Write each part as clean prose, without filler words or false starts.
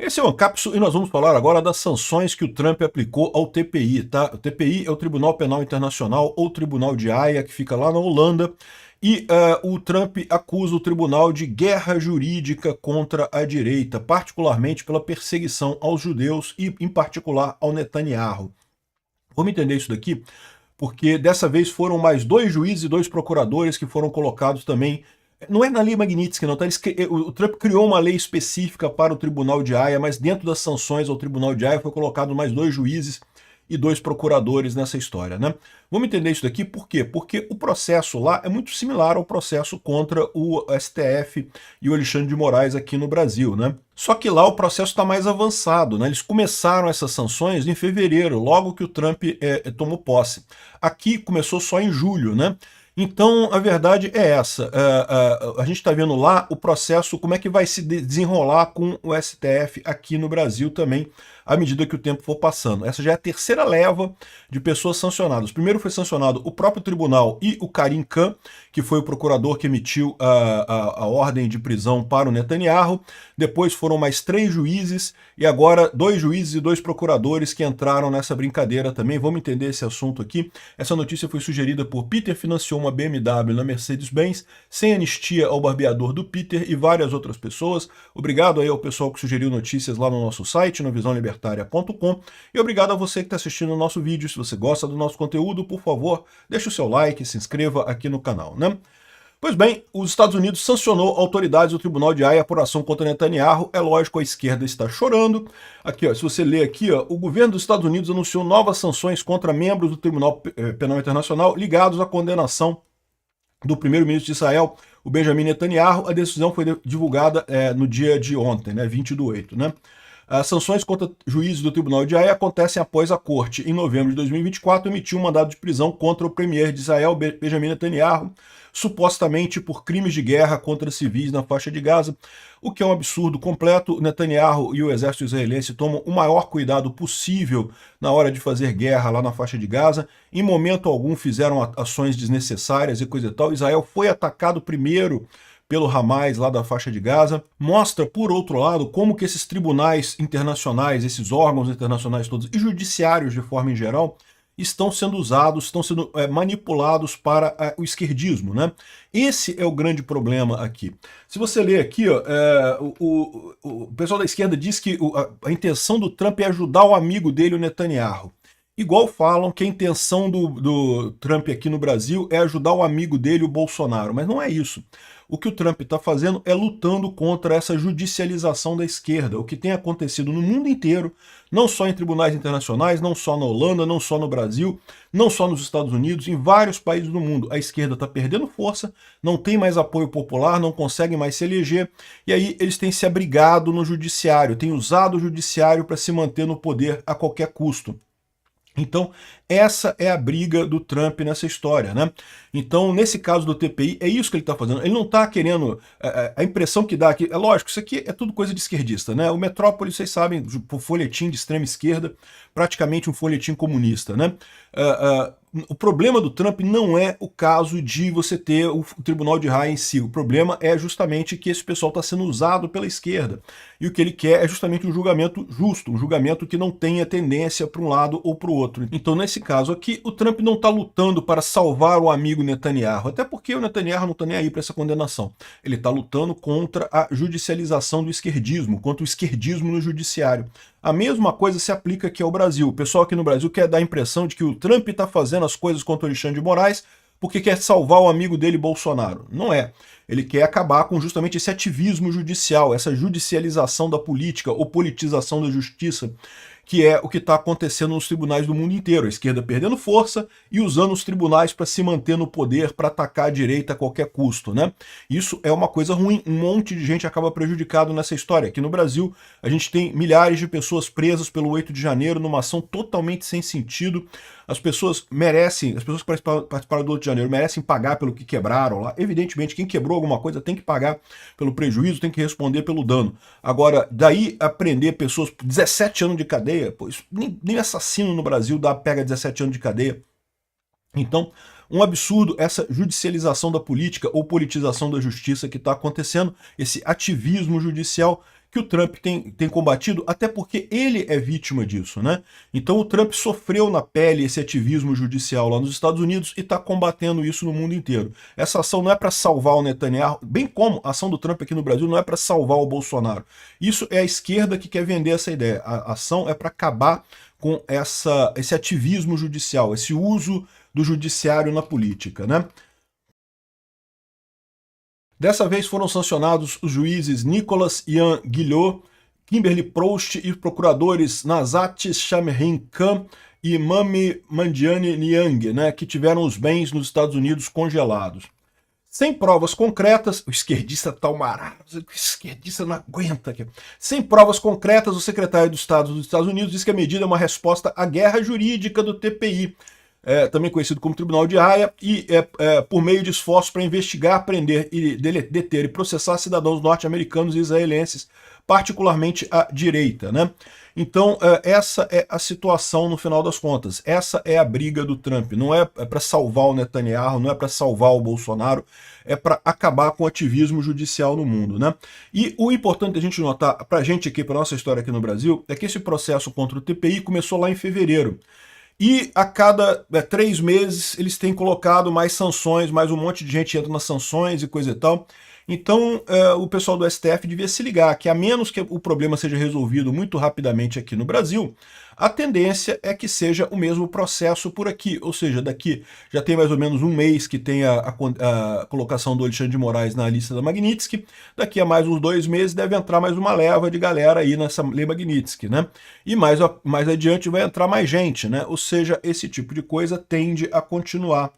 Esse é o Ancapsu e nós vamos falar agora das sanções que o Trump aplicou ao TPI, tá? O TPI é o Tribunal Penal Internacional ou Tribunal de Haia, que fica lá na Holanda, e o Trump acusa o tribunal de guerra jurídica contra a direita, particularmente pela perseguição aos judeus e, em particular, ao Netanyahu. Vamos entender isso daqui, porque dessa vez foram mais 2 juízes e 2 procuradores que foram colocados também. Não é na lei Magnitsky, não, tá? O Trump criou uma lei específica para o Tribunal de Haia, mas dentro das sanções ao Tribunal de Haia foi colocado mais 2 juízes e 2 procuradores nessa história, né? Vamos entender isso daqui por quê? Porque o processo lá é muito similar ao processo contra o STF e o Alexandre de Moraes aqui no Brasil, né? Só que lá o processo está mais avançado, né? Eles começaram essas sanções em fevereiro, logo que o Trump tomou posse. Aqui começou só em julho, né? Então, a verdade é essa. A gente está vendo lá o processo, como é que vai se desenrolar com o STF aqui no Brasil também, à medida que o tempo for passando. Essa já é a terceira leva de pessoas sancionadas. Primeiro foi sancionado o próprio tribunal e o Karim Khan, que foi o procurador que emitiu a ordem de prisão para o Netanyahu. Depois foram mais 3 juízes e agora 2 juízes e 2 procuradores que entraram nessa brincadeira também. Vamos entender esse assunto aqui. Essa notícia foi sugerida por Peter Financiou uma BMW na Mercedes-Benz, sem anistia ao barbeador do Peter e várias outras pessoas. Obrigado aí ao pessoal que sugeriu notícias lá no nosso site, no visãolibertaria.com, e obrigado a você que está assistindo o nosso vídeo. Se você gosta do nosso conteúdo, por favor, deixe o seu like e se inscreva aqui no canal, né? Pois bem, os Estados Unidos sancionou autoridades do Tribunal de Haia por ação contra Netanyahu. É lógico, a esquerda está chorando. Aqui, ó, se você ler aqui, ó, o governo dos Estados Unidos anunciou novas sanções contra membros do Tribunal Penal Internacional ligados à condenação do primeiro-ministro de Israel, o Benjamin Netanyahu. A decisão foi divulgada no dia de ontem, né, 20/8, né? As sanções contra juízes do Tribunal de Haia acontecem após a corte, em novembro de 2024, emitir um mandado de prisão contra o premier de Israel, Benjamin Netanyahu, supostamente por crimes de guerra contra civis na faixa de Gaza, o que é um absurdo completo. Netanyahu e o exército israelense tomam o maior cuidado possível na hora de fazer guerra lá na faixa de Gaza. Em momento algum fizeram ações desnecessárias e coisa e tal. Israel foi atacado primeiro pelo Hamas lá da faixa de Gaza. Mostra, por outro lado, como que esses tribunais internacionais, esses órgãos internacionais todos, e judiciários de forma em geral, estão sendo usados, estão sendo manipulados para o esquerdismo, né? Esse é o grande problema aqui. Se você ler aqui, ó, o pessoal da esquerda diz que a intenção do Trump é ajudar o amigo dele, o Netanyahu. Igual falam que a intenção do Trump aqui no Brasil é ajudar o amigo dele, o Bolsonaro, mas não é isso. O que o Trump está fazendo é lutando contra essa judicialização da esquerda, o que tem acontecido no mundo inteiro, não só em tribunais internacionais, não só na Holanda, não só no Brasil, não só nos Estados Unidos, em vários países do mundo. A esquerda está perdendo força, não tem mais apoio popular, não consegue mais se eleger, e aí eles têm se abrigado no judiciário, têm usado o judiciário para se manter no poder a qualquer custo. Então, essa é a briga do Trump nessa história, né? Então, nesse caso do TPI, é isso que ele está fazendo. Ele não está querendo... A impressão que dá aqui... É lógico, isso aqui é tudo coisa de esquerdista, né? O Metrópole, vocês sabem, o folhetim de extrema esquerda, praticamente um folhetim comunista, né? O problema do Trump não é o caso de você ter o Tribunal de Haia em si. O problema é justamente que esse pessoal está sendo usado pela esquerda. E o que ele quer é justamente um julgamento justo, um julgamento que não tenha tendência para um lado ou para o outro. Então, nesse caso aqui, o Trump não está lutando para salvar o amigo Netanyahu, até porque o Netanyahu não está nem aí para essa condenação. Ele está lutando contra a judicialização do esquerdismo, contra o esquerdismo no judiciário. A mesma coisa se aplica aqui ao Brasil. O pessoal aqui no Brasil quer dar a impressão de que o Trump está fazendo as coisas contra o Alexandre de Moraes porque quer salvar o amigo dele, Bolsonaro. Não é. Ele quer acabar com justamente esse ativismo judicial, essa judicialização da política ou politização da justiça, que é o que está acontecendo nos tribunais do mundo inteiro. A esquerda perdendo força e usando os tribunais para se manter no poder, para atacar a direita a qualquer custo, né? Isso é uma coisa ruim. Um monte de gente acaba prejudicado nessa história. Aqui no Brasil, a gente tem milhares de pessoas presas pelo 8 de janeiro, numa ação totalmente sem sentido. As pessoas merecem, as pessoas que participaram do 8 de janeiro merecem pagar pelo que quebraram lá. Evidentemente, quem quebrou alguma coisa tem que pagar pelo prejuízo, tem que responder pelo dano. Agora, daí a prender pessoas por 17 anos de cadeia, pô, isso, nem assassino no Brasil pega 17 anos de cadeia. Então, um absurdo essa judicialização da política ou politização da justiça que está acontecendo, esse ativismo judicial que o Trump tem combatido, até porque ele é vítima disso, né? Então o Trump sofreu na pele esse ativismo judicial lá nos Estados Unidos e está combatendo isso no mundo inteiro. Essa ação não é para salvar o Netanyahu, bem como a ação do Trump aqui no Brasil não é para salvar o Bolsonaro. Isso é a esquerda que quer vender essa ideia. A ação é para acabar com esse ativismo judicial, esse uso do judiciário na política, né? Dessa vez foram sancionados os juízes Nicolas Ian Guillot, Kimberly Proust e os procuradores Nazat Shamrin Khan e Mami Mandiane Niang, né, que tiveram os bens nos Estados Unidos congelados. Sem provas concretas, o esquerdista tá marado, o esquerdista não aguenta aqui. Sem provas concretas, o secretário do Estado dos Estados Unidos diz que a medida é uma resposta à guerra jurídica do TPI, também conhecido como Tribunal de Haia, e por meio de esforços para investigar, prender, deter e processar cidadãos norte-americanos e israelenses, particularmente à direita, né? Então, essa é a situação no final das contas. Essa é a briga do Trump. Não é para salvar o Netanyahu, não é para salvar o Bolsonaro, é para acabar com o ativismo judicial no mundo, né? E o importante a gente notar, para a gente aqui, para nossa história aqui no Brasil, é que esse processo contra o TPI começou lá em fevereiro. E a cada 3 meses eles têm colocado mais sanções, mais um monte de gente entra nas sanções e coisa e tal. Então o pessoal do STF devia se ligar que a menos que o problema seja resolvido muito rapidamente aqui no Brasil, a tendência é que seja o mesmo processo por aqui. Ou seja, daqui já tem mais ou menos um mês que tem a colocação do Alexandre de Moraes na lista da Magnitsky, daqui a mais uns 2 meses deve entrar mais uma leva de galera aí nessa lei Magnitsky, né? E mais adiante vai entrar mais gente, né? Ou seja, esse tipo de coisa tende a continuar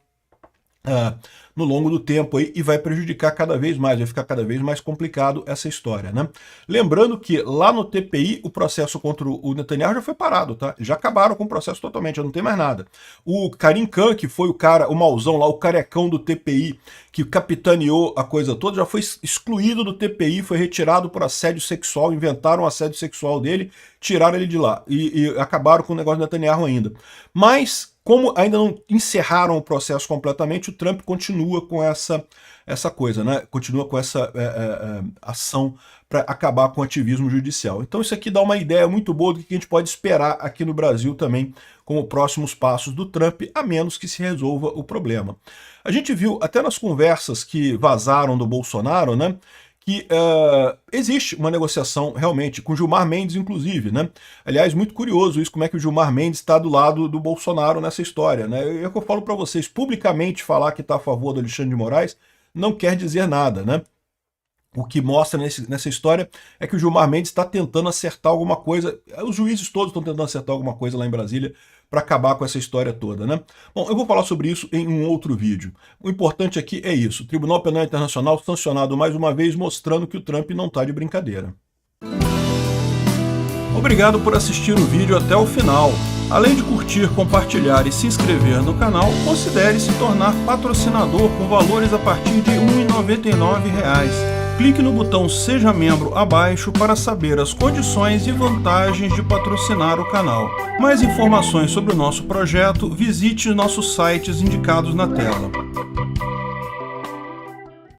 no longo do tempo aí, e vai prejudicar cada vez mais, vai ficar cada vez mais complicado essa história, né? Lembrando que lá no TPI o processo contra o Netanyahu já foi parado, tá? Já acabaram com o processo totalmente, já não tem mais nada. O Karim Khan, que foi o cara, o mauzão lá, o carecão do TPI, que capitaneou a coisa toda, já foi excluído do TPI, foi retirado por assédio sexual, inventaram o assédio sexual dele, tiraram ele de lá e acabaram com o negócio do Netanyahu ainda. Mas como ainda não encerraram o processo completamente, o Trump continua com essa coisa, né? Continua com essa ação para acabar com o ativismo judicial. Então isso aqui dá uma ideia muito boa do que a gente pode esperar aqui no Brasil também como próximos passos do Trump, a menos que se resolva o problema. A gente viu até nas conversas que vazaram do Bolsonaro, né, que existe uma negociação realmente, com Gilmar Mendes inclusive, né? Aliás, muito curioso isso, como é que o Gilmar Mendes está do lado do Bolsonaro nessa história, né? É o que eu falo para vocês, publicamente falar que está a favor do Alexandre de Moraes não quer dizer nada, né? O que mostra nessa história é que o Gilmar Mendes está tentando acertar alguma coisa, os juízes todos estão tentando acertar alguma coisa lá em Brasília para acabar com essa história toda, né? Bom, eu vou falar sobre isso em um outro vídeo. O importante aqui é isso, o Tribunal Penal Internacional sancionado mais uma vez, mostrando que o Trump não está de brincadeira. Obrigado por assistir o vídeo até o final. Além de curtir, compartilhar e se inscrever no canal, considere se tornar patrocinador com valores a partir de R$ 1,99. Clique no botão Seja Membro abaixo para saber as condições e vantagens de patrocinar o canal. Mais informações sobre o nosso projeto, visite nossos sites indicados na tela.